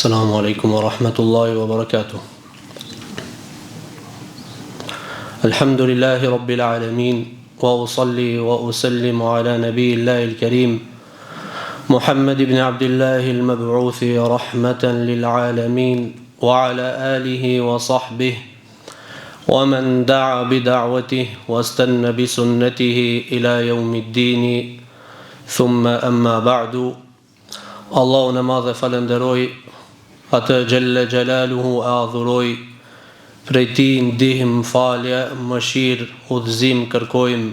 Assalamu alaikum wa rahmatullahi wa barakatuh. Alhamdulillahi rabbil alamin, wa usalli wa usallimu ala nabiyillahi al-karim Muhammad ibn Abdillahi al-mab'uthi rahmatan lil alamin, wa ala alihi wa sahbihi wa man da'a bi da'watihi wa istanna bi sunnatihi ila yawmiddin. Thumma amma ba'du. Allahun e madh e falenderoj, atë gjelle gjelaluhu e adhuroj, prej ti ndihim, falje, mëshirë, udhëzim kërkojmë,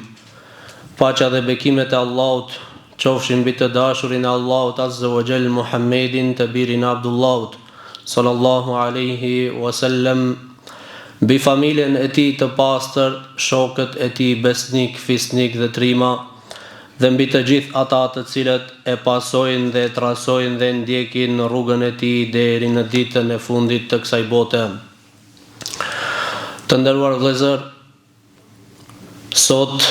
paqja dhe bekimet e Allahut qofshin mbi të dashurin e Allahut azza wa jall Muhammedin të birin Abdullahut sallallahu alaihi wasallam, mbi familjen e tij të pastër, shokët e tij besnik, fisnik dhe trima, dhe mbi të gjithë ata të cilët e pasojnë dhe e trasojnë dhe ndjekin në rrugën e tij deri në ditën e fundit të kësaj bote. Të nderuar vëllezër, sot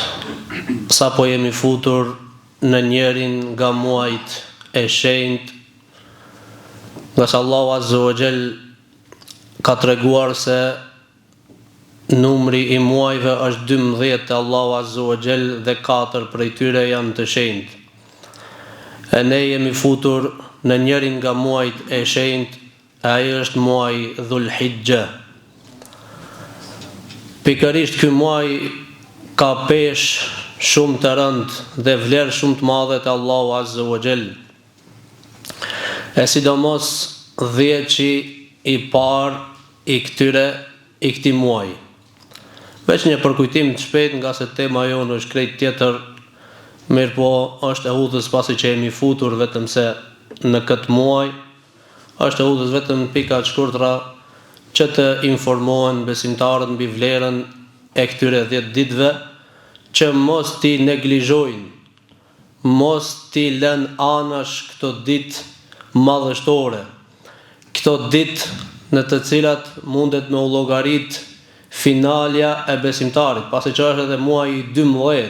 sapo jemi futur në njërin nga muajt e shenjtë, nga sa Allahu azza wa jall ka treguar se numri i muajve është 12 të Allahu azza wa jall dhe 4 prej tyre janë të shenjtë. E ne jemi futur në njërin nga muajt e shenjtë, e ai është muaji Dhul-Hijja. Pikërisht ky muaj ka peshë shumë të rëndë dhe vlerë shumë të madhe të Allahu azza wa jall. E sidomos 10 i parë i këtij muaji. Veç një përkujtim të shpejt, nga se tema jonë është krejt tjetër, mirë po është e udhës pasi që jemi futur vetëm se në këtë muaj, është e udhës vetëm pika të shkurtra që të informohen besimtarët mbi vlerën e këtyre 10 ditëve, që mos t'i neglizhojnë, mos t'i lënë anash këto ditë madhështore, këto ditë në të cilat mundet me u llogarit finalja e besimtarit, pasi që është edhe muaji 12,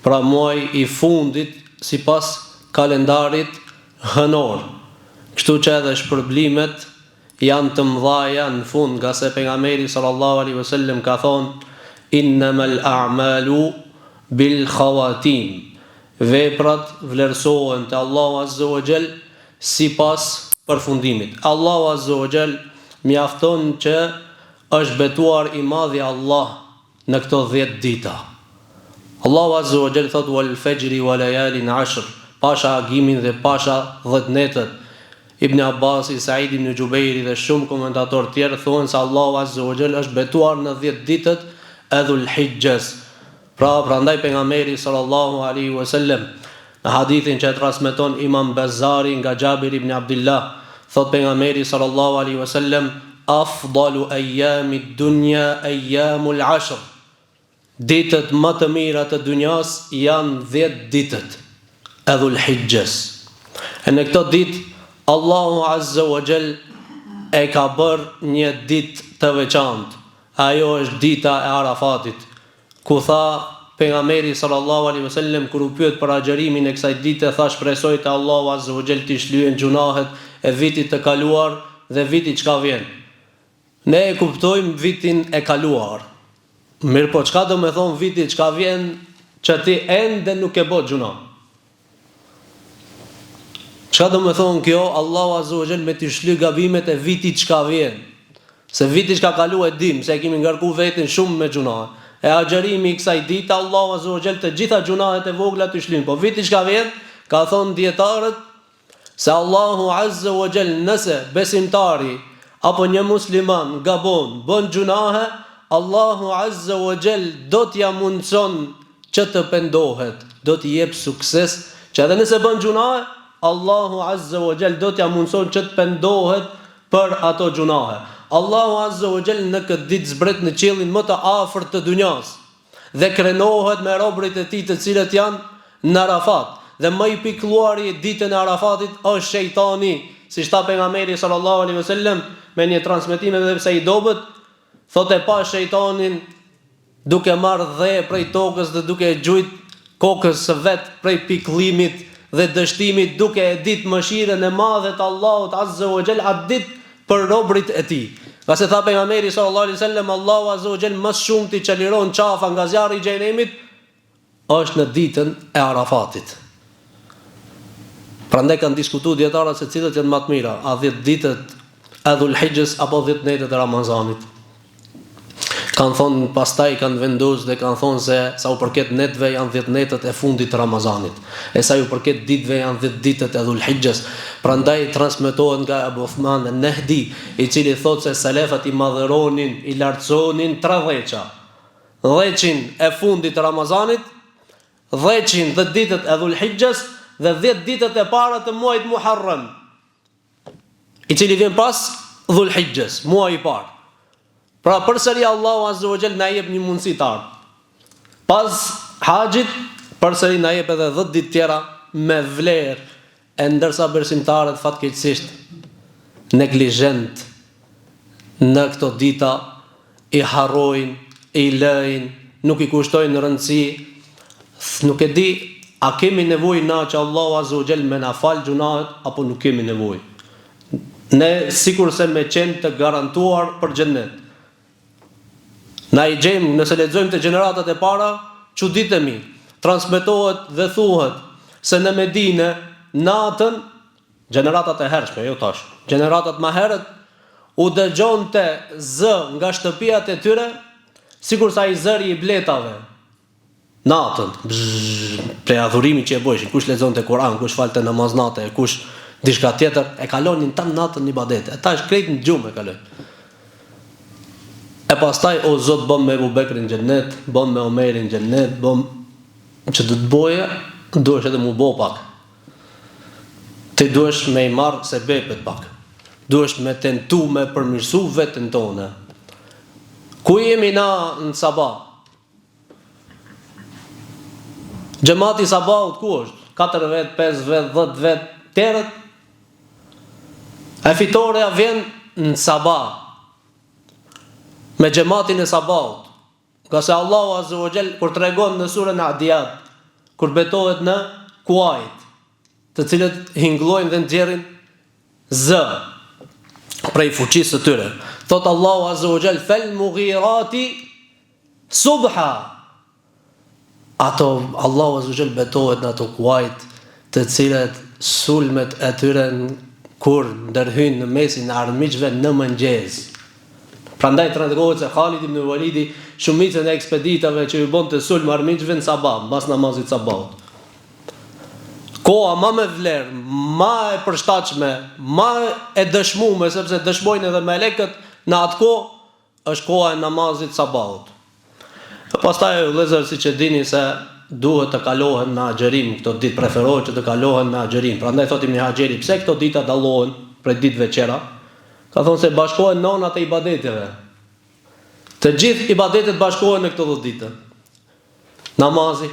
pra muaji i fundit sipas kalendarit hënor. Kështu që edhe shpërblimet janë të mëdha në fund, nga se pejgamberi sallallahu alaihi wasallam ka thonë: innamal a'malu bil khawatim. Veprat vlerësohen te Allahu azza wa jall sipas përfundimit. Allahu azza wa jall mjafton që është betuar i madhi Allah në këto 10 dita. Allahu azza wa jall thot: wal fajri wa layalin ashr, pasha agimin dhe pasha 10 netët. Ibn Abbas, Said ibn Jubairi dhe shumë komentatorë tjerë thonë se Allahu azza wa jall është betuar në 10 ditët e Dhul-Hijjas. Prandaj pejgamberi sallallahu alaihi wasallam në hadithin që e transmeton Imam Bazari nga Jabir ibn Abdullah, thot pejgamberi sallallahu alaihi wasallam: afdalu ayyamid dunya ayyamul ashr. Ditët më të mira të dunjas janë 10 ditët e Dhul-Hijjas. E në këto ditë Allahu azza wa jall e ka bërë një ditë të veçantë. Ajo është dita e Arafatit, ku tha pejgamberi sallallahu alaihi wasallam kur u pyet për agjërimin e kësaj dite, tha: shpresoj te Allahu azza wa jall të shlyen gjunahet e vitit të kaluar dhe vitit çka vjen. Ne e kuptojmë vitin e kaluar, mirë po çka do me thonë vitit çka vjen që ti ende nuk e bë gjuna? Çka do me thonë kjo? Allahu azza wa jall me të shly gabimet e vitit çka vjen. Se viti çka kalu e dim, se e kemi ngarku vetin shumë me gjuna. E agjërimi i kësaj dite Allahu azza wa jall të gjitha gjunahet e vogla të shlyn. Po viti çka vjen, ka thonë dietarët se Allahu azza wa jall nëse besimtari apo një musliman gabon, bën gjunahe, Allahu azza wa jall do t'ja mundson që të pendohet, do t'i jep sukses, që edhe nëse bën gjunahe, Allahu Azza wa Jall do t'ja mundson që të pendohet për ato gjunahe. Allahu Azza wa Jall në këtë ditë zbret në qiellin më të afërt të dunjas dhe krenohet me robërit e tij të cilët janë në Arafat. Dhe më i pikëlluari ditën e Arafatit është shejtani, siç tha pejgamberi sallallahu alaihi wasallam me një transmetim edhe pse i dobët, thotë pa shejtanin duke marrë dhe prej tokës dhe duke gjujt kokës së vet prej pikëllimit dhe dështimit, duke e ditë mëshirën e madhe të Allahut Azza wa Jall atë ditë për robërit e tij. Nga se tha pejgamberi sallallahu alaihi wasallam, Allahu Azza wa Jall më shumë ti çeliron qafa nga zjarri i xhenemit është në ditën e Arafatit. Prandaj kanë diskutuar dietarët se cilët janë më të mira, a 10 ditët e Dhul-Hijjës apo 10 netët e Ramazanit. Kanë thonë, pastaj kanë vendosur dhe kanë thonë se sa u përket netëve janë 10 netët e fundit të Ramazanit, e sa u përket ditëve janë 10 ditët e Dhul-Hijjës. Prandaj transmetohet nga Abu Uthman an-Nahdi, i cili thotë se selefat i madhëronin, i lartësonin 3 dheqa. Dheqin e fundit të Ramazanit, dheqin 10 ditët e Dhul-Hijjës dhe 10 ditët e para të muajit Muharram, i cili vjen pas Dhul-Hijjës, muaji i parë. Pra përsëri Allahu Azza wa Jall na jep një mundësi të ardhmë. Pas haxhit, përsëri na jep edhe 10 ditë tjera me vlerë, e ndërsa besimtarët fatkeqësisht neglizhent në këto dita i harrojnë, i lëjnë, nuk i kushtojnë rëndësi. Nuk e di, a kemi nevojë na që Allahu Azza wa Jall me na fal gjunahet apo nuk kemi nevojë? Ne sikur se me qenë të garantuar për xhennet. Na i gjejmë, nëse lexojmë të gjeneratat e para, çuditemi. Transmetohet dhe thuhet se në Medinë natën, gjeneratat e hershme, jo tash, gjeneratat më herët, u dëgjonte zë nga shtëpiat e tyre, sikur sa i zëri i bletave. Natën, prej adhurimit që e bojshin, kush lexonte Kur'an, kush falte namaz natë, kush diçka tjetër, e kalonin tan natën në ibadete. Ata është krejt në gjumë e kalojnë. E pastaj o Zot bëm me Abu Bekrin në xhennet, bëm me Omerin në xhennet, bëm që do të boje, duhesh edhe mu bo pak. Ti duhesh me i marr sebepet pak. Duhesh me tentu me përmirësu veten tonë. Ku jemi na në sabah? Xhamati i sabahut ku është? 4 vet, 5 vet, 10 vet, terët. E fitoreja vjen në sabah, me xhamatin e sabahut. Ka se Allahu Azza wa Jall kur tregon në surën Adiyat, kur betohet në kuajt, të cilët hingllojnë dhe nxjerrin zë prej fuqisë së tyre. Thot Allahu Azza wa Jall fal mughirati subha. Ato Allahu Azza wa Jall betohet në ato kuajt, të cilët sulmet e tyre kur ndërhyjnë në mesin e armiqve në mëngjes. Prandaj tregohet se Khalid ibn Walidi shumicën e ekspeditave që i bonte sulm armiqve në sabah, mbas namazit sabahut. Koha më me vlerë, më e përshtatshme, më e dëshmuar, sepse dëshmojnë edhe melekët në atë kohë është koha e namazit sabahut. Pastaj vëllezër, siç e dini se duhet të kalohen në agjerim, këto ditë preferohet që të kalohen në agjerim. Prandaj thotim një Haxheri, pse këto dita dallohen prej ditëve tjera? Ka thonë se bashkohen nonat e ibadeteve. Të gjithë ibadetet bashkohen në këto 10 ditë. Namazi,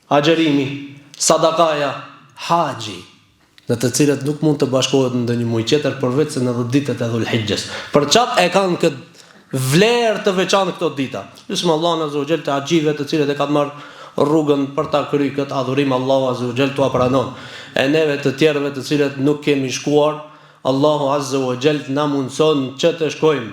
agjerimi, sadakaja, haxhi, në të cilët nuk mund të bashkohet në ndonjë muaj tjetër përveç se në 10 ditët e Dhul-Hijjës. Për çat e kanë këtë vlerë të veçantë këto dita. Lutim Allahun Azza wa Jall të haxhive të cilët e kanë marrë rrugën për ta kryer këtë adhurim, Allahu Azza wa Jall t'u pranon. E neve të tjerëve të cilët nuk kemi shkuar, Allahu Azza wa Jall na mundson që të shkojmë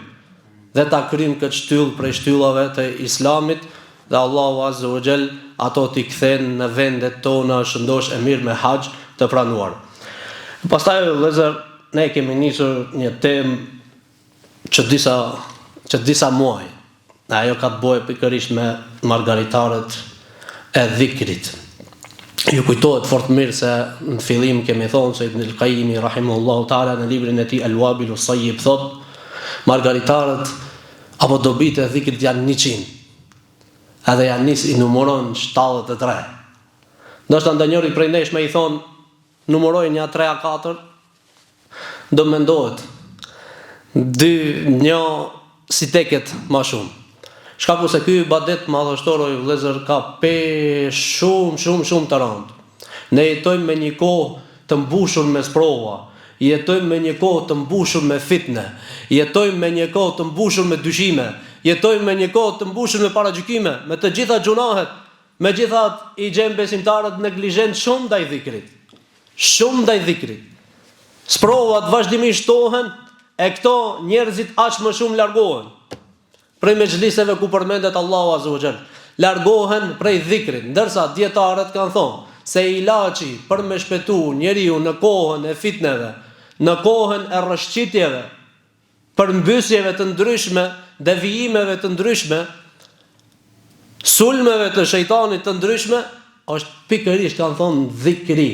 dhe ta kryjmë këtë shtyllë prej shtyllave të Islamit, dhe Allahu Azza wa Jall ato t'i kthen në vendet tona shëndosh e mirë me haxh të pranuar. Pastaj vëllezër, ne kemi nisur një temë që disa muaj. Ajo ka të bëjë pikërisht me margaritarët e dhikrit. Ju kujtohet fort mirë se në fillim kemi thonë se Ibn al-Qayyim rahimahullahu taala në librin e tij Al-Wabil As-Sayyib thot, margaritarët apo dobit e dhikrit janë 100. Edhe janë nis i numëron 73. Ndoshta ndonjëri prej nesh më i thon, numëroj një 3 a 4, do mendohet 2-1 si teket ma shumë. Shkaku se ky ibadet madhështor o vëllezër ka shumë të rëndë. Ne jetojmë me një kohë të mbushur me sprova, jetojmë me një kohë të mbushur me fitne, jetojmë me një kohë të mbushur me dyshime, jetojmë me një kohë të mbushur me paragjykime, me të gjitha gjunahet, me gjithat i gjem besimtarët neglizhent shumë ndaj dhikrit. Shumë ndaj dhikrit. Sprovat vazhdimisht tohen, e këto njerëzit aq më shumë largohen prej mexhliseve ku përmendet Allahu Azza wa Jall. Largohen prej dhikrit, ndërsa dietarët kanë thonë se ilaçi për me shpëtu njeriu në kohën e fitneve, në kohën e rrëshqitjeve, përmbysjeve të ndryshme, devijimeve të ndryshme, sulmeve të shejtanit të ndryshme, është pikërisht kanë thonë dhikri.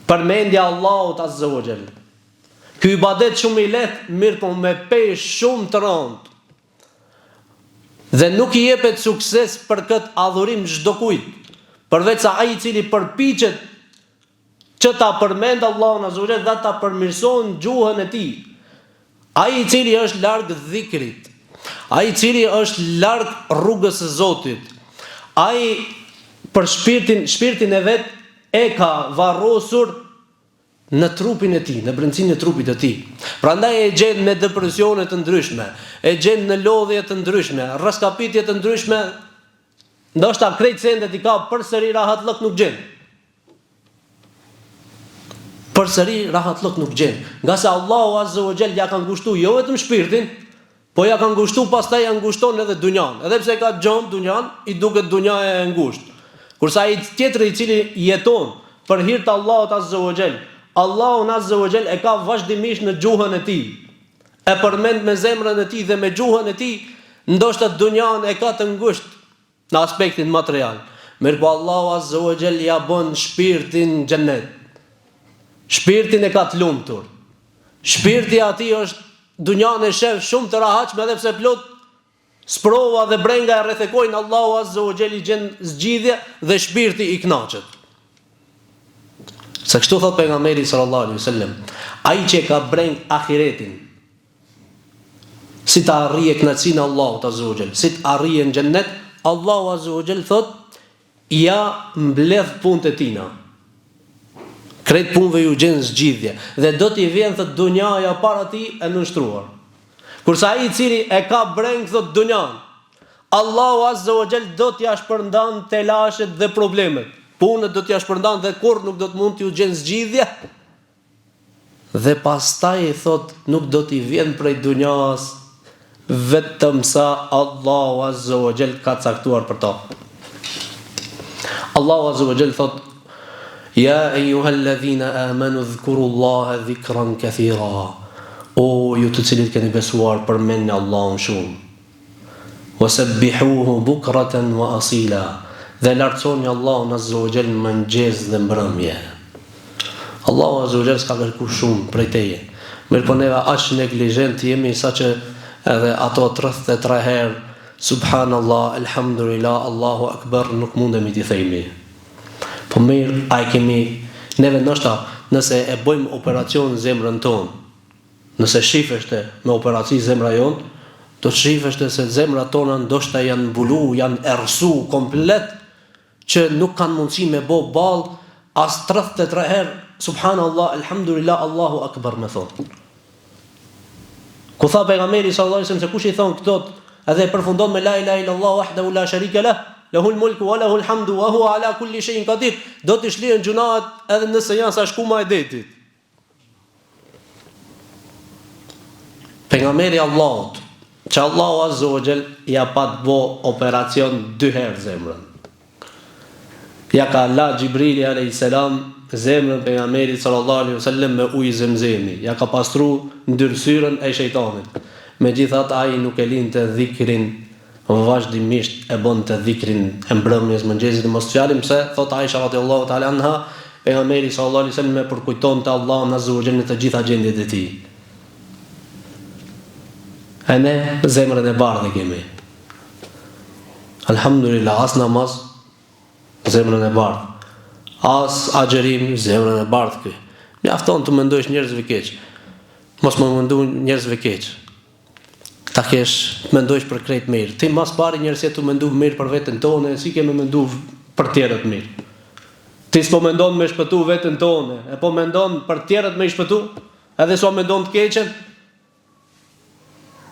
Përmendja Allahut Azza wa Jall. Ky ibadet shumë i lehtë, mirë po me pesh shumë të rëndë. Dhe nuk i jepet sukses për këtë adhurim çdo kujt, përveç sa ai i cili përpiqet që ta përmend Allahun Azza wa Jall dhe ta përmirëson gjuhën e tij. Ai i cili është larg dhikrit, ai i cili është larg rrugës së Zotit, ai për shpirtin e vet e ka varrosur në trupin e tij, në brendësinë e trupit të tij. Prandaj e gjen në depresione të ndryshme, e gjen në lodhje të ndryshme, rrezikapitje të ndryshme, ndoshta krejt sendet i ka përsëri rahatlëk nuk gjen. Përsëri rahatlëk nuk gjen. Nga se Allahu Azza wa Jall ja ka ngushtuar jo vetëm shpirtin, po ja ka ngushtuar pastaj ja ngushton edhe dunjan. Edhe pse ka gjon dunjan, i duket dunjaja e ngushtë. Kurse ai tjetri i cili jeton për hir të Allahut Azza wa Jall, Allahu Azza wa Jall e ka vazhdimisht në gjuhën e tij. E përmend me zemrën e tij dhe me gjuhën e tij, ndoshta dunjan e ka të ngushtë në aspektin material. Mirpo Allahu Azza wa Jall ja bën shpirtin xhennet. Shpirtin e ka të lumtur. Shpirti atij është dunjan e shef shumë të rahatshme edhe pse plot sprova dhe brenga e rrethekojnë, Allahu Azza wa Jall i gjen zgjidhje dhe shpirti i kënaqet. Se kështu thot pejgamberi sallallahu alaihi wasallam, ai që ka breng ahiretin, si ta arrije kënaqësinë e Allahut Azza wa Jall, si të arrije në xhennet, Allahu Azza wa Jall thot, ja mbledh punët e tina. Krejt punëve ju gjen zgjidhje dhe do t'i vjen thot dunjaja para ti e nënshtruar. Kurse ai i cili e ka breng thot dunjan, Allahu Azza wa Jall do t'ja shpërndan telashet dhe problemet. Punët do t'ja shpërndan dhe kur nuk do të mund t'ju gjen zgjidhje. Dhe pastaj thot nuk do t'i vjen prej dunjas vetëm sa Allahu Azza wa Jall ka caktuar për to. Allahu Azza wa Jall thot: Ja ejuhalladhina amanu dhkurullaha dhikran kathira. O ju të cilit keni besuar, përmendni Allahun shumë. Wasabbihuhu bukratan wa asila. Dhe lartësoni Allahun Azza wa Jall mëngjes dhe mbrëmje. Allahu Azza wa Jall s'ka kërkuar shumë prej teje. Mirpo neve aq neglizhent jemi saqë edhe ato 33 herë Subhanallah, Alhamdulillah, Allahu Akbar nuk mundemi t'i themi. Po mirë, a e kemi neve ndoshta nëse e bëjmë operacion zemrën tonë, nëse shifeshte me operaci zemra jonë, do të shifeshte se zemra tona ndoshta janë mbulu, janë errësu komplet, që nuk kanë mundësi me bë ballë as 33 herë Subhanallah, Alhamdulillah, Allahu Akbar me thonë. Ku tha pejgamberi sallallahu alaihi wasallam se kush i thon këto edhe përfundon me la ilaha illallah wahdahu la sharika lah, lahul mulku wa lahul hamdu wa huwa ala kulli shay'in qadir, do të shlihen gjunaat edhe nëse janë sa shkuma e detit. Pejgamberi Allahut, që Allahu Azza wa Jall ja pat bo operacion 2 herë zemrën. Ja ka la Gjibrili alayhis salam zemrën pejgamberit sallallahu alaihi wasallam me ujë zemzemi, ja ka pastru ndyrësyrën e shejtanit. Megjithatë ai nuk e linte dhikrin, vazhdimisht e bonte dhikrin e mbrëmjes, mëngjesit, mos fjalim pse thot Aisha radhiyallahu ta'ala anha, pejgamberi sallallahu alaihi wasallam e përkujtonte Allahun Azza wa Jall në të gjitha gjendjet e tij. E ne zemrën e bardhë kemi. Alhamdulillah, as namaz zemrën e bardhë. as agjerim, zemrën e bardhë ky. Mjafton të mendosh njerëzve keq. Mos më mendoj njerëzve keq. Ta kesh mendosh për krejt mirë. Ti mas pari njerëzit tu mendu mirë për veten tonë, si kemë mendu për tjerët mirë. Ti s'po mendon me shpëtu veten tonë, e po mendon për tjerët me shpëtu, edhe s'po mendon të keqen.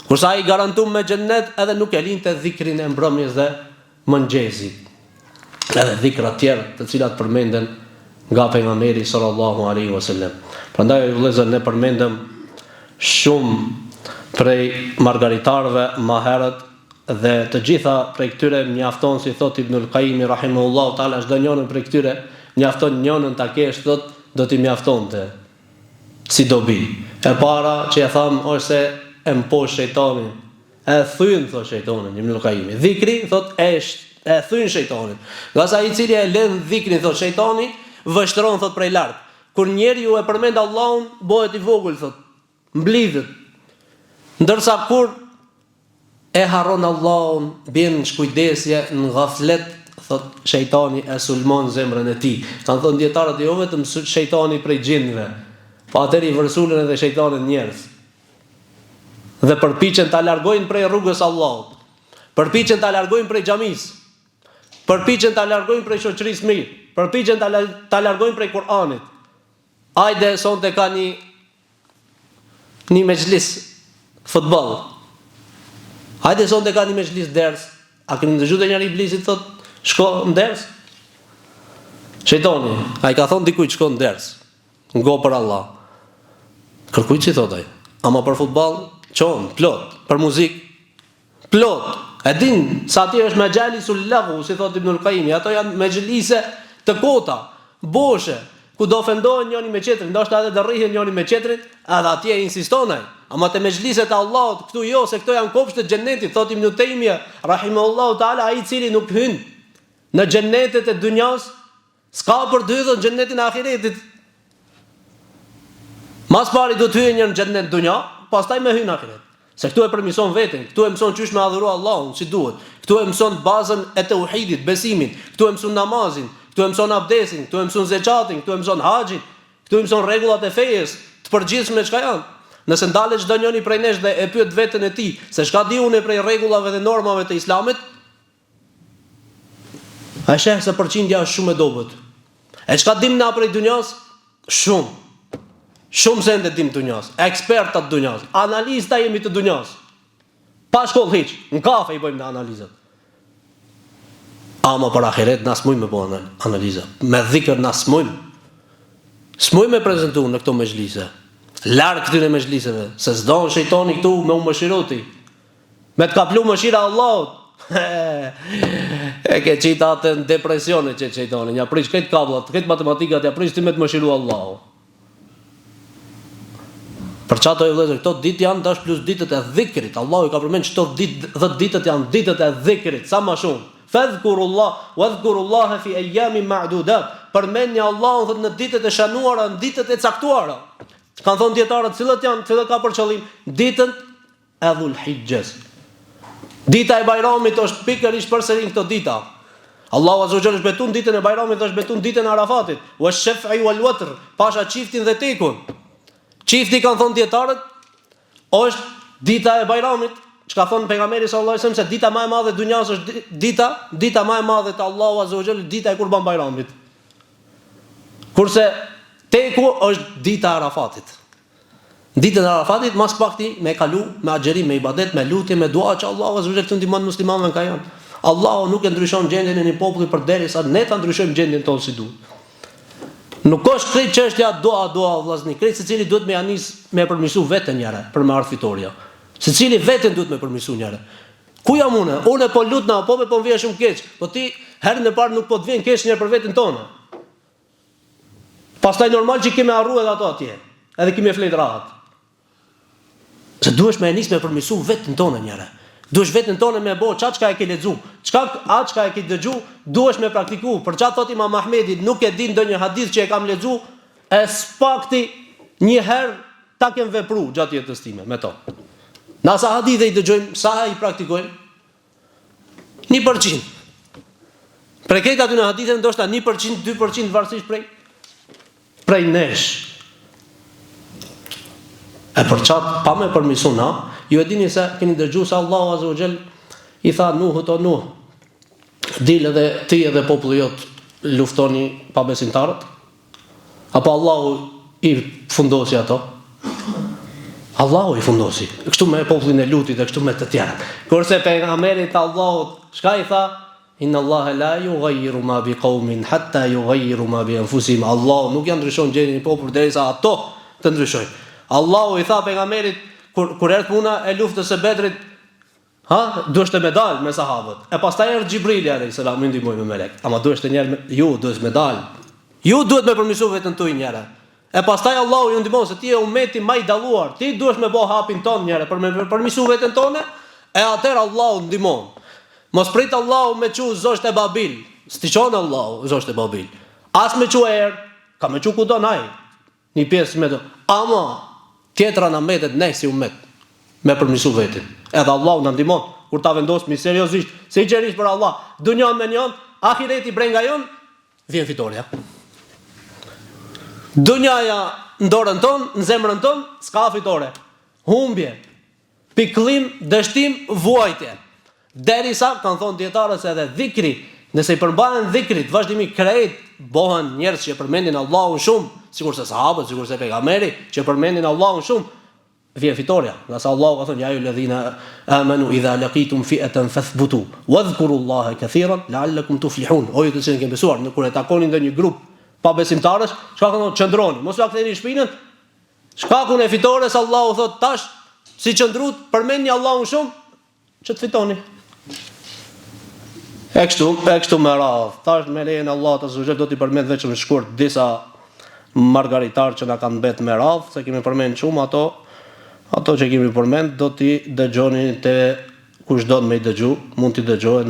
Kurse ai garantum me xhennet, edhe nuk e linte dhikrin e mbrëmjes dhe mëngjesi. Edhe dhikra tjerë të cilat përmenden nga pejgamberi sallallahu alaihi wasallam. Prandaj vëllezër ne përmendëm shumë prej margaritarëve më herët dhe të gjitha prej këtyre mjafton, si thot Ibnul Qayyim rahimahullahu taala, çdo njërin prej këtyre mjafton njënën ta kesh, thot do t'i mjaftonte si dobi. E para që e tham është se e mposh shejtanin. E thyn thot shejtanin Ibnul Qayyim. Dhikri thot e thyn shejtanin. Nga sa i cili e lën dhikrin thot shejtani vështron thot prej lart. Kur njeriu e përmend Allahun bëhet i vogël thot, mblidhet. Ndërsa kur e harron Allahun, bën shkujdesje në gaflet, thot shejtani e sulmon zemrën e tij. Kan thënë dietarët jo vetëm shejtani prej gjinëve, po atëri i vërsulën edhe shejtanët njerëz. Dhe përpiqen ta largojnë prej rrugës Allahut. Përpiqen ta largojnë prej xhamisë. Përpiqen ta largojnë prej shoqërisë mirë. Përpiqen ta largojnë prej Kur'anit. Ajde sonte ka një mezhlis futboll. Hajde sonte ka një mezhlis ders. A keni dëgjuar njëri iblisit thot, shko në ders? Shejtani, ai ka thon dikujt shko në ders. Ngo për Allah. Kërkujt si thot ai. Ama për futboll, çon, plot, për muzikë, plot. E din, sa ti është me gjalisul lahu, si thot Ibnul Qayyim, ato janë me gjlise të kota, boshe, ku do ofendohen njëri me tjetrin, ndoshta edhe do rrihen njëri me tjetrin, edhe atje insiston ai. Ama te mezhliset e Allahut, këtu jo, se këto janë kopshtet e xhennetit, thot Ibn Taymija, rahimahullahu taala, ai i cili nuk hyn në xhennetet e dunjas, s'ka për dytë në xhennetin e ahiretit. Mas pari do të hyjë në xhennet dunja, pastaj më hyn në ahiret. Se këtu e përmison veten, këtu e mëson çysh me adhuru Allahun si duhet. Këtu e mëson bazën e tauhidit, besimin, këtu e mëson namazin, këtu e mëson abdesin, këtu e mëson zekatin, këtu e mëson haxhin, këtu e mëson rregullat e fejes, të përgjithshme çka janë. Nëse ndalet çdo njeri prej nesh dhe e pyet veten e tij se çka di unë prej rregullave dhe normave të Islamit, ai sheh se përqindja është shumë e dobët. E çka dim na prej dunjas? Shumë. Shumë se ende dim të dunjas, eksperta të dunjas, analista jemi të dunjas. Pa shkollë hiç, në kafe i bëjmë në analizat. Ama për ahiret na smujmë me bëjmë analiza. Me dhikr na smujmë. Smujmë me prezentu në këto mezhlise. Larg këtyre mezhliseve, se s'don shejtani këtu me u mëshiroti. Me të kaplu mëshira Allahut. E ke qita atë në depresione që shejtani, ja prish këtë kablat, këtë matematikat, ja prish ti me të mëshiru Allahut. Për çato e vëllezër, këto ditë janë dash plus ditët e dhikrit. Allahu i ka përmend çto ditë, 10 ditët janë ditët e dhikrit, sa më shumë. Fadhkurullah wadhkurullaha fi ayamin ma'dudat. Përmendni Allahun thot në ditët e shanuara, në ditët e caktuara. Kan thonë dietarët, cilët janë, cilët ka për qëllim ditën e Dhulhijhes. Dita e Bajramit është pikërisht përsëri këto dita. Allahu azza wa jalla është betun ditën e Bajramit, është betun ditën e Arafatit, wash-shaf'i wal-watr, pasha çiftin dhe tekun. Çifti kanë thonë dietarët, është dita e Bajramit, çka thon pejgamberi sallallahu alajhi wasallam se dita më e madhe e dunjas është dita më e madhe te Allahu azza wa jalla, dita e Kurban Bajramit. Kurse teku është dita e Arafatit. Ditën e Arafatit mas pakti me kalu, me agjerim, me ibadet, me lutje, me dua që Allahu azza wa jalla të ndihmon muslimanëve ka janë. Allahu nuk e ndryshon gjendjen e një populli përderisa ne ta ndryshojmë gjendjen tonë si duhet. Nuk është krejt çështja doa vllazni, krejt secili duhet me anis me përmirësu veten njëra për me ardh fitoria. Secili veten duhet me përmirësu njëra. Ku jam unë? Unë po lut na po vjen shumë keq, po ti herën e parë nuk po të vjen keq njëherë për veten tonë. Pastaj normal që kemi harruar edhe ato atje, edhe kemi flet rahat. Se duhesh me anis me përmirësu veten tonë njëra. Duhesh veten tonë me bë çka e ke lexu. Çka e ke dëgju, duhesh me praktiku. Për çfarë thot Imam Ahmedi, nuk e di ndonjë hadith që e kam lexu, e spakti një herë ta kem vepruar gjatë jetës time me to. Na sa hadithe i dëgjojmë, sa i praktikojmë? 1%. Prej këtë aty në hadithe ndoshta 1%, 2% varësisht prej nesh. E për qatë pa me përmisu na, ju e dini se keni dëgju se Allahu Azza wa Jall i tha Nuhut, o Nuh, dil edhe ti edhe populli jot luftoni pa besimtarët? Apo Allahu i fundosi ato? Allahu i fundosi. Kështu me popullin e Lutit dhe kështu me të tjerët. Kurse pejgamberit Allahut, çka i tha? Inna Allaha la yughayyiru ma biqaumin hatta yughayyiru ma bi anfusihim. Allahu nuk ja ndryshon gjendjen e popullit derisa ato të ndryshojnë. Allahu i tha pejgamberit kur erdhi puna e luftës së Bedrit, duhet të më dal me sahabët. E pastaj erdhi Xhibrili alayhis salam më ndihmoi me melek. Ama duhet të njerë ju duhet më dal. Ju duhet me përmirësu veten tuaj njëra. E pastaj Allahu ju ndihmon se ti je ummeti më i dalluar. Ti duhet me bë hapin ton njëra për me përmirësu veten tonë. E atëherë Allahu ndihmon. Mos prit Allahu me çu zosht e Babil. Stiqon Allahu zosht e Babil. As me çu ka me çu kudo nai. Një pjesë me do. Ama tjetra na mbetet ne si ummet me përmirësu veten. Edhe Allahu na ndihmon kur ta vendosmi seriozisht, sinqerisht për Allah. Dunjon me njon, ahireti brenga jon, vjen fitoria. Dunjaja në dorën tonë, në zemrën tonë, s'ka fitore. Humbje, pikëllim, dështim, vuajtje. Derisa kanë thonë dietarët se edhe dhikri, nëse i përmbahen dhikrit, vazhdimisht krejt bëhen njerëz që përmendin Allahun shumë, sikurse sahabët, sikurse pejgamberi që përmendin Allahun shumë, vjen fitoria. Nga sa Allahu ka thënë ja ayyuhalladhina amanu idha laqitum fi'atan fathbutu wadhkurullaha kathiran la'allakum tuflihun. O ju të cilët keni besuar, kur e takoni ndonjë grup pa besimtarësh, çka thonë qëndroni, mos u ktheni shpinën. Shkakun e fitores Allahu thot tash, si qëndrut, përmendni Allahun shumë që të fitoni. E kështu me radhë. Tash me lejen e Allahut azza wa jall do t'i përmend vetëm shkurt disa margaritar që na kanë mbet me radhë, se kemi përmend shumë ato që kemi përmend do t'i dëgjoni te kushdo me i dëgju, mund t'i dëgjohet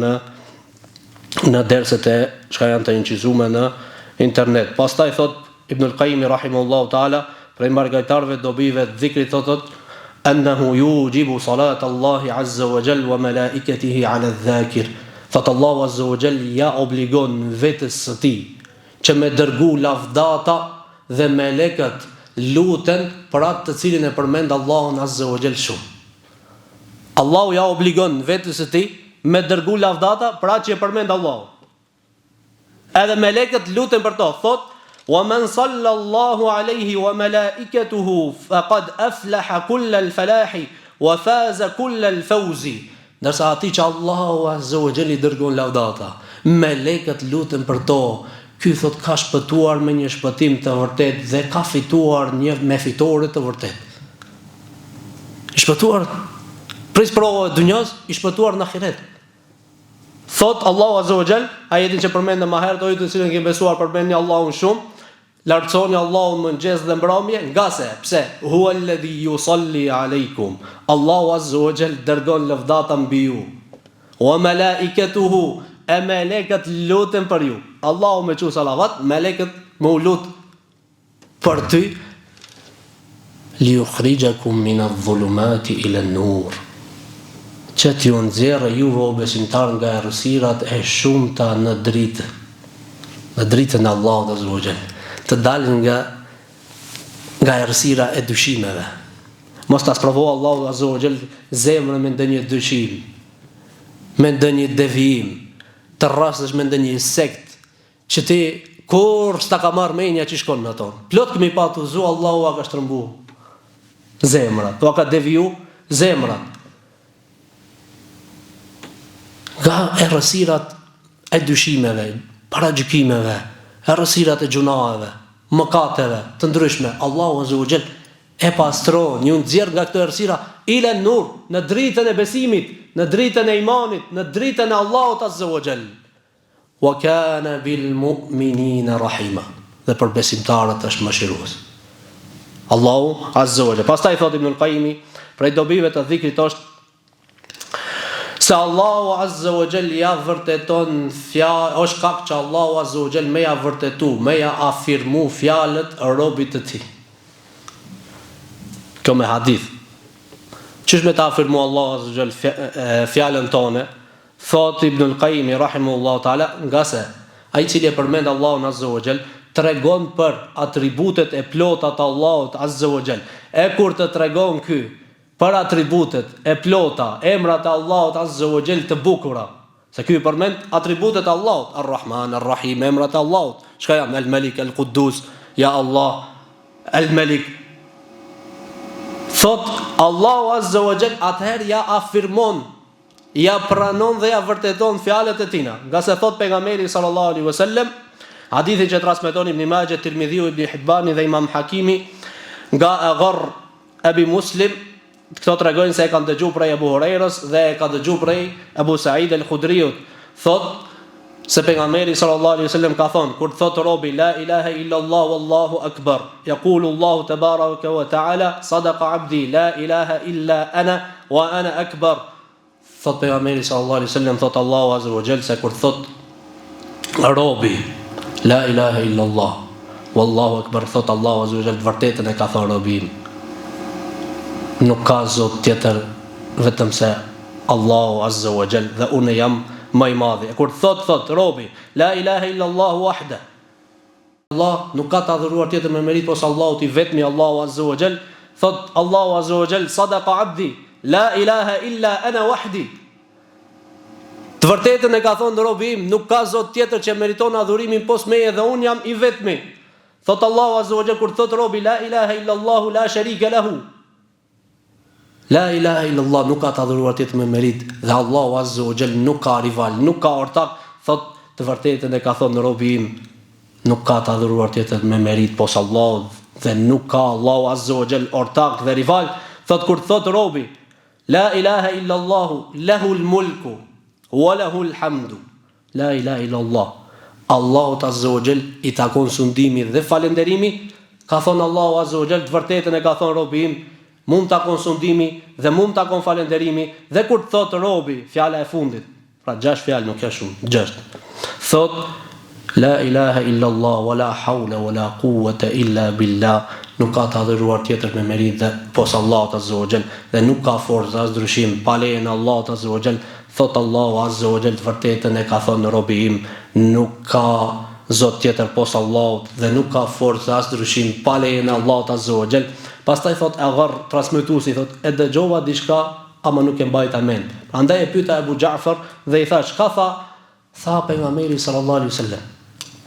në derset e çka janë të incizuar në internet. Pastaj thot Ibn al-Qayyim rahimahullahu taala, prej margaritarëve dobive dhikrit thotot annahu yujibu salat Allah azza wa jall wa malaikatihi ala adh-dhakir. Thot Allahu azza wa jall ja obligon vetes së tij që me dërgu lavdata dhe melekët luten për atë të cilin e përmend Allahun azza wa jall shumë. Allahu ja obligon vetes së tij me dërgu lavdata për atë që e përmend Allahu. Edhe melekët luten për to, thot wa man sallallahu alayhi wa malaikatuhu faqad aflaha kull al-falahi wa faza kull al-fawzi. Ndërsa ati që Allahu azza wa jall i dërgon lavdata, melekët luten për to. Ky thot ka shpëtuar me një shpëtim të vërtet dhe ka fituar një me fitore të vërtet. I shpëtuar prej provave të dunjos, i shpëtuar në ahiret. Thot Allahu azza wa jall, ajetin që përmendëm më herët, o ju të cilën keni besuar, përmendni Allahun shumë, lartësoni Allahun mëngjes dhe mbrëmje, nga se pse huwa alladhi yusalli alaykum. Allahu azza wa jall dërgon lavdata mbi ju. Wa malaikatuhu, e melekët luten për ju. Allahu me çu salavat, melekët me u lut për ty. Li yukhrijakum min adh-dhulumati ila an-nur. Që t'ju nxjerrë juve o besimtar nga errësirat e shumta në dritë. Në dritën e Allahut azza wa jall. Të dalin nga errësira e dyshimeve. Mos ta sprovoj Allahu azza wa jall zemrën me ndonjë dyshim, me ndonjë devijim, të rrasësh me ndonjë sekt që ti kur s'ta ka marrë menja që shkon në ato. Plot kemi patu zu Allahu a ka shtrëmbu zemrat, po ka deviju zemrat. Nga errësirat e dyshimeve, paragjykimeve, errësirat e gjunave, mëkateve të ndryshme, Allahu azza wa jall e pastron, ju nxjerr nga këto errësira ila nur, në dritën e besimit, në dritën e imanit, në dritën e Allahut azza wa jall. Wa kana bil mu'minina rahima. Dhe për besimtarët është mëshirues. Allahu azza wa jall. Pastaj thot Ibn al-Qayyim, prej dobive të dhikrit është se Allahu azza wa jall ja vërteton fjalë, është kaq që Allahu azza wa jall me ja vërtetu, me ja afirmu fjalët e robit të tij. Kjo me hadith. Çish me ta afirmu Allahu azza wa jall fjalën tonë? thot Ibnul Qayyim rahimahullahu taala, nga se ai cili e përmend Allahun azza wa jall tregon për atributet e plota të Allahut azza wa jall. E kur të tregon ky për atributet e plota, emrat e Allahut azza wa jall të bukura, se ky përmend atributet e Allahut, Ar-Rahman, Ar-Rahim, emrat e Allahut. Çka janë? El-Malik, El-Quddus, ya Allah, El-Malik. Thot Allahu azza wa jall atëherë ja afirmon, ja pranon dhe ja vërteton fjalët e tina. Nga se thot pejgamberi sallallahu alaihi wasallam, hadithi që transmeton Ibn Majah, Tirmidhiu, Ibn Hibban dhe Imam Hakimi nga Agharr Abi Muslim, këto tregojnë se e kanë dëgjuar prej Abu Hurairës dhe e ka dëgjuar prej Abu Sa'id al-Khudriut. Thot se pejgamberi sallallahu alaihi wasallam ka thonë, kur thot robi la ilaha illa Allah wallahu akbar, yaqulu Allah tabaraka wa taala sadaqa abdi la ilaha illa ana wa ana akbar. Thot pejgamberi sallallahu alaihi wasallam, thot Allahu azza wa jall se kur thot robi la ilaha illa Allah wallahu akbar, thot Allahu azza wa jall vërtetën e ka thënë robi im. Nuk ka zot tjetër vetëm se Allahu azza wa jall dhe unë jam më i madhi. E kur thot robi la ilaha illa Allah wahda, Allah nuk ka të adhuruar tjetër me merit pos Allahut i vetmi Allahu azza wa jall, thot Allahu azza wa jall sadaqa abdi la ilaha illa ana wahdi. Të vërtetën e ka thonë robi im, nuk ka zot tjetër që meriton adhurimin pos meje dhe unë jam i vetmi. Thot Allahu azza wa jall kur thot robi la ilaha illa Allah la sharika lahu, la ilaha illa Allah, nuk ka të adhuruar tjetër me merit dhe Allahu azza wa jall nuk ka rival, nuk ka ortak. Thot të vërtetën e ka thonë robi im, nuk ka të adhuruar tjetër me merit pos Allahut dhe nuk ka Allahu azza wa jall ortak dhe rival. Thot kur thot robi la ilaha illa Allah lahu al-mulku wa lahu al-hamdu, la ilaha illa Allah, Allahut azza wa jall i takon sundimi dhe falënderimi. Ka thonë Allahu azza wa jall, të vërtetën e ka thonë robi im, mund ta takon sundimi dhe mund ta takon falënderimi. Dhe kur thot robi fjala e fundit, pra 6 fjalë nuk ka shumë, 6, thot la ilaha illa Allah wala hawla wala quwwata illa billah, nuk ka të adhuruar tjetër me merit dhe pos Allahut azza wa jall dhe nuk ka forcë as ndryshim pa lejen e Allahut azza wa jall. Thot Allahu azza wa jall, të vërtetën e ka thonë robi im, nuk ka zot tjetër pos Allahut dhe nuk ka forcë as ndryshim pa lejen e Allahut azza wa jall. Pastaj thot Agharr transmetuesi, thot e dëgjova diçka ama nuk e mbajta mend. Prandaj e pyeta Abu Ja'far dhe i thash, ka tha pejgamberi sallallahu alaihi wasallam.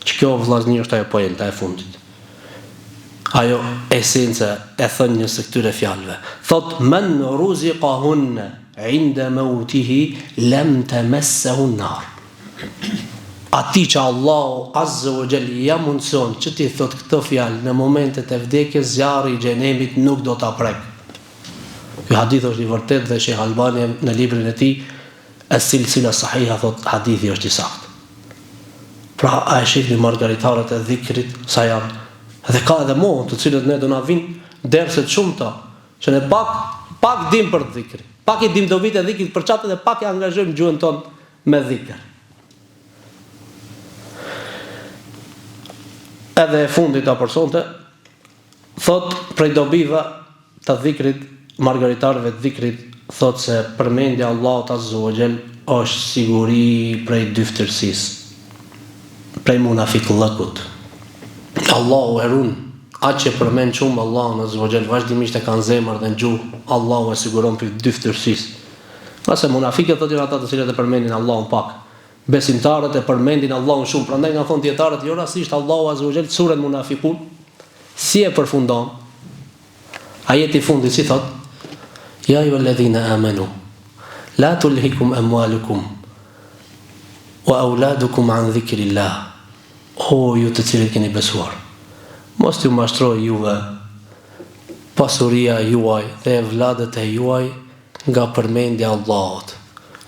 Ç'kjo vllazni është ajo poenta e fundit, ajo esenca e thënies së këtyre fjalëve. Thot men ruziqahunna inda mautihi lam tamassahu an-nar. Ati që Allahu azza wa jall ja mundson që ti thot këtë fjalë në momentet e vdekjes, zjarri i xhenemit nuk do ta prek. Ky hadith është i vërtetë dhe Sheikh Albani në librin e tij As-Silsila Sahiha thot hadithi është i saktë. Pra a e shihni margaritarët e dhikrit sa janë, dhe ka edhe mohon të cilët ne do na vinë derse të shumta që ne pak dim për dhikrin, pak i dim dobit e dhikrit për çatë dhe pak e angazhojmë gjuhën tonë me dhikr. Edhe e fundit ta personte thot prej dobive të dhikrit, margaritarëve të dhikrit, thot se përmendja Allahut azza wa jall është siguri prej dyftërsisë, prej munafiqllëkut. Allahu e ruan atë që përmend shumë Allahun azza wa jall vazhdimisht e kanë zemër dhe në gjuhë, Allahu e siguron prej dyftërsisë. Pasi munafiqët thotë ata të cilët e përmendin Allahun pak, besimtarët e përmendin Allahun shumë. Prandaj nga thon dietarët, jo rastisht Allahu azza wa jall surën Munafiqun si e përfundon ajeti i fundit, si thot ya ayyuhalladhina amanu la tulhikum amwalukum wa auladukum an dhikrillah. O ju të cilët keni besuar, mos t'ju mashtroj juve pasuria juaj dhe vlladet e juaj nga përmendja e Allahut.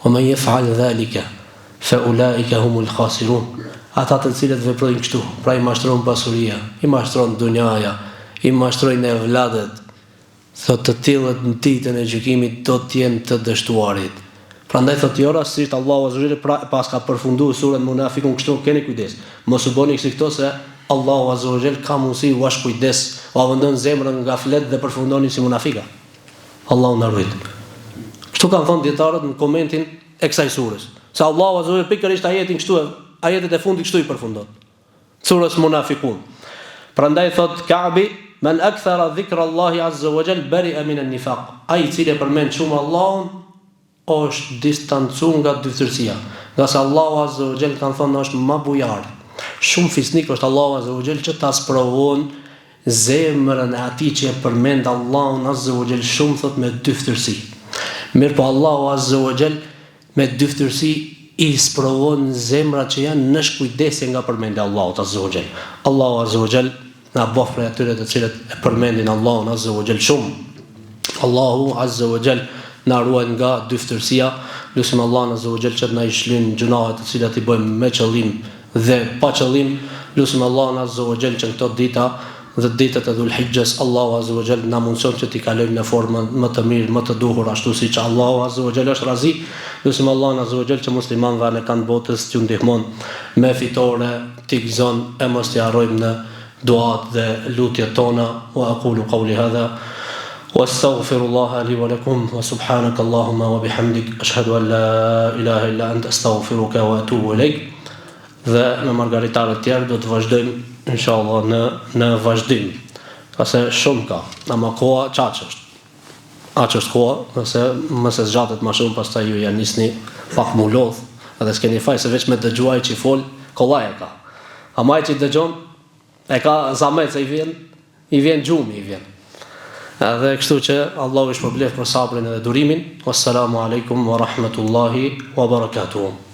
Wa man yaf'al dhalika fa ulaika humul khasirun. Ata të cilët veprojnë kështu, pra i mashtron pasuria, i mashtron dunjaja, i mashtrojnë e vladet, thot të tillët në ditën e gjykimit do të jenë të dështuarit. Prandaj thot jo rastisht Allahu azza wa jall pas ka përfunduar surën Munafiqun kështu, keni kujdes. Mos u bëni këto se Allahu azza wa jall ka mundsi u ash kujdes, u avëndon zemrën nga flet dhe përfundoni si munafika. Allahu na ruaj. Kështu kanë thënë dietarët në komentin e kësaj surës. Se Allahu azza wa jalla pikërisht ajetet e fundit kështu i përfundon. Surës Munafiqun. Prandaj thot Ka'bi, men akthara dhikra Allahi azza wa jalla bari'a min an-nifaq. Ai i cili përmend shumë Allahun është distancuar nga dyftësia. Nga se Allahu azza wa jalla kanë thonë është më bujar. Shumë fisnik është Allahu azza wa jalla që ta sprovon zemrën e atij që e përmend Allahun azza wa jalla shumë thot me dyftësi. Mirë po Allahu azza wa jalla me dyftësi i sprovon zemrat që janë në shkujdesje nga përmendja e Allahut azza wa jalla. Allahu azza wa jalla na bëf për atyre të cilët e përmendin Allahun azza wa jalla shumë. Allahu azza wa jalla na ruaj nga dyftësia. Lutim Allahun azza wa jalla që na i shlyn gjunahet të cilat i bëjmë me qëllim dhe pa qëllim. Lutim Allahun azza wa jalla që këto dita dhe ditët e Dhul-Hijjes Allahu azza wa jalla na mundson që t'i kalojmë në formën më të mirë, më të duhur ashtu siç Allahu azza wa jalla është razi. Lutim Allahun azza wa jalla që muslimanëve në kanë botës t'ju ndihmon me fitore, t'i gëzon e mos t'i harrojmë në duat dhe lutjet tona. Wa aqulu qawli hadha wastaghfirullaha li wa lakum wa subhanaka Allahumma wa bihamdik ashhadu an la ilaha illa anta astaghfiruka wa atubu ilayk. Dhe me margaritarët tjerë do të vazhdojmë inshallah në vazhdim. Pse shumë ka, ama koha çaq është. Aq është koha, nëse mos e zgjatet më shumë pastaj ju ja nisni pak më lodh, edhe s'keni faj se veç me dëgjuaj që fol, kollaj e ka. Ama ai që dëgjon e ka zamet se i vjen gjumi i vjen. Edhe kështu që Allahu i shpërblet për sabrin edhe durimin. Wassalamu alaikum wa rahmatullahi wa barakatuh.